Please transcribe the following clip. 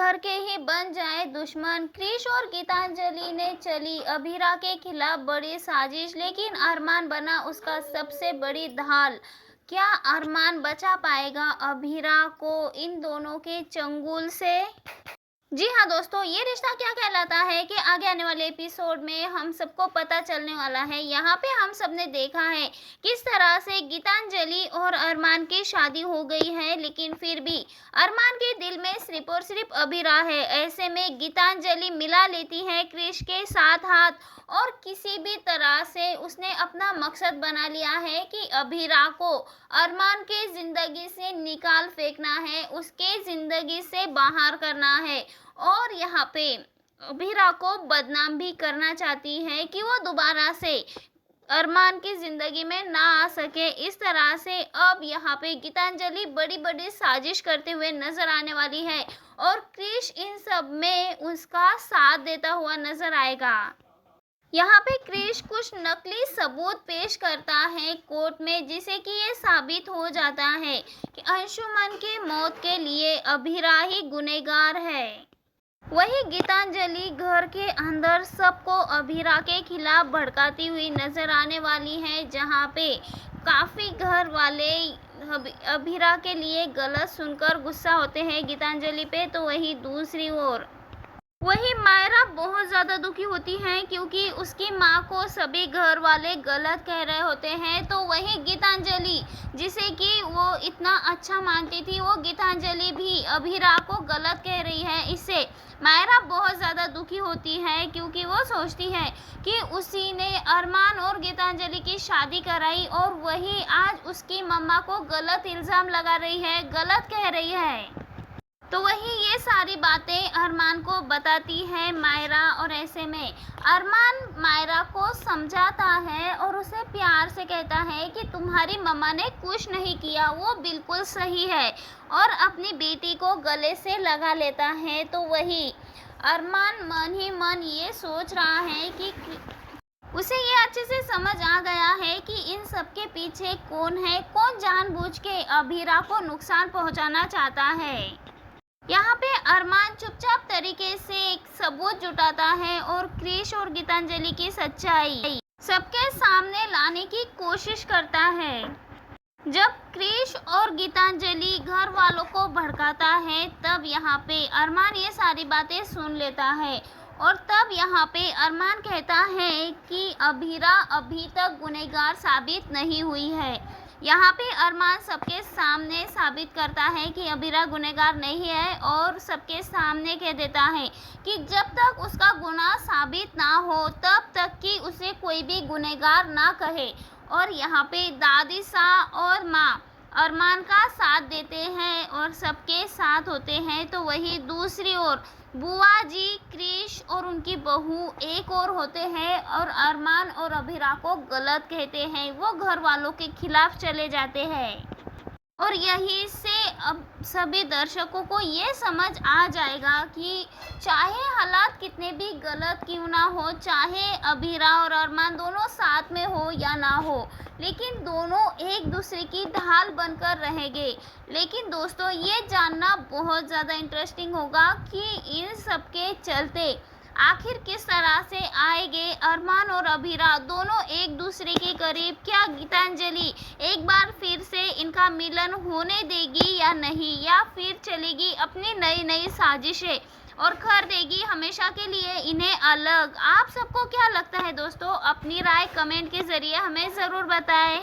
घर के ही बन जाए दुश्मन। क्रिश और गीतांजलि ने चली अभीरा के खिलाफ बड़ी साजिश, लेकिन अरमान बना उसका सबसे बड़ी ढाल। क्या अरमान बचा पाएगा अभीरा को इन दोनों के चंगुल से? जी हाँ दोस्तों, ये रिश्ता क्या कहलाता है कि आगे आने वाले एपिसोड में हम सबको पता चलने वाला है। यहाँ पे हम सब ने देखा है किस तरह से गीतांजलि और अरमान की शादी हो गई है, लेकिन फिर भी अरमान के दिल में सिर्फ और सिर्फ अभीरा है। ऐसे में गीतांजलि मिला लेती है क्रिश के साथ हाथ और किसी भी तरह से उसने अपना मकसद बना लिया है कि अभीरा को अरमान के जिंदगी से निकाल फेंकना है, उसके जिंदगी से बाहर करना है और यहाँ पे अभीरा को बदनाम भी करना चाहती है कि वो दोबारा से अरमान की जिंदगी में ना आ सके। इस तरह से अब यहाँ पे गीतांजलि बड़ी बड़ी साजिश करते हुए नजर आने वाली है और क्रिश इन सब में उसका साथ देता हुआ नजर आएगा। यहाँ पे क्रिश कुछ नकली सबूत पेश करता है कोर्ट में, जिसे कि ये साबित हो जाता है कि अंशुमन की मौत के लिए अभीरा ही गुनहगार है। वही गीतांजलि घर के अंदर सबको अभीरा के खिलाफ भड़काती हुई नजर आने वाली है, जहाँ पे काफ़ी घर वाले अभीरा के लिए गलत सुनकर गुस्सा होते हैं गीतांजलि पे। तो वही दूसरी ओर वही मायरा बहुत ज़्यादा दुखी होती हैं क्योंकि उसकी माँ को सभी घर वाले गलत कह रहे होते हैं। तो वही गीतांजलि, जिसे कि वो इतना अच्छा मानती थी, वो गीतांजलि भी अभीरा को गलत कह रही है। इससे मायरा बहुत ज़्यादा दुखी होती है क्योंकि वो सोचती है कि उसी ने अरमान और गीतांजलि की शादी कराई और वही आज उसकी मम्मा को गलत इल्ज़ाम लगा रही है, गलत कह रही है। तो वही ये सारी बातें अरमान को बताती है मायरा और ऐसे में अरमान मायरा को समझाता है और उसे प्यार से कहता है कि तुम्हारी मम्मा ने कुछ नहीं किया, वो बिल्कुल सही है, और अपनी बेटी को गले से लगा लेता है। तो वही अरमान मन ही मन ये सोच रहा है कि उसे ये अच्छे से समझ आ गया है कि इन सब के पीछे कौन है, कौन जानबूझ के अभीरा को नुकसान पहुंचाना चाहता है। यहाँ पे अरमान चुपचाप तरीके से एक सबूत जुटाता है और क्रिश और गीतांजलि की सच्चाई सबके सामने लाने की कोशिश करता है। जब क्रिश और गीतांजलि घर वालों को भड़काता है, तब यहाँ पे अरमान ये सारी बातें सुन लेता है और तब यहाँ पे अरमान कहता है कि अभीरा अभी तक गुनहगार साबित नहीं हुई है। यहाँ पे अरमान सबके सामने साबित करता है कि अभीरा गुनहगार नहीं है और सबके सामने कह देता है कि जब तक उसका गुनाह साबित ना हो तब तक कि उसे कोई भी गुनहगार ना कहे। और यहाँ पे दादी सा और माँ अरमान का साथ देते हैं और सबके साथ होते हैं। तो वही दूसरी ओर बुआ जी, क्रिश और उनकी बहू एक और होते हैं और अरमान और अभीरा को गलत कहते हैं, वो घर वालों के खिलाफ चले जाते हैं। और यही से अब सभी दर्शकों को ये समझ आ जाएगा कि चाहे हालात कितने भी गलत क्यों ना हो, चाहे अभीरा और अरमान दोनों साथ में हो या ना हो, लेकिन दोनों एक दूसरे की ढाल बनकर रहेंगे। लेकिन दोस्तों ये जानना बहुत ज़्यादा इंटरेस्टिंग होगा कि इन सब के चलते आखिर किस तरह से आएंगे अरमान और अभीरा दोनों एक दूसरे के करीब। क्या गीतांजलि एक बार फिर से इनका मिलन होने देगी या नहीं, या फिर चलेगी अपनी नई नई साजिशें और कर देगी हमेशा के लिए इन्हें अलग। आप सबको क्या लगता है दोस्तों? अपनी राय कमेंट के ज़रिए हमें ज़रूर बताएं।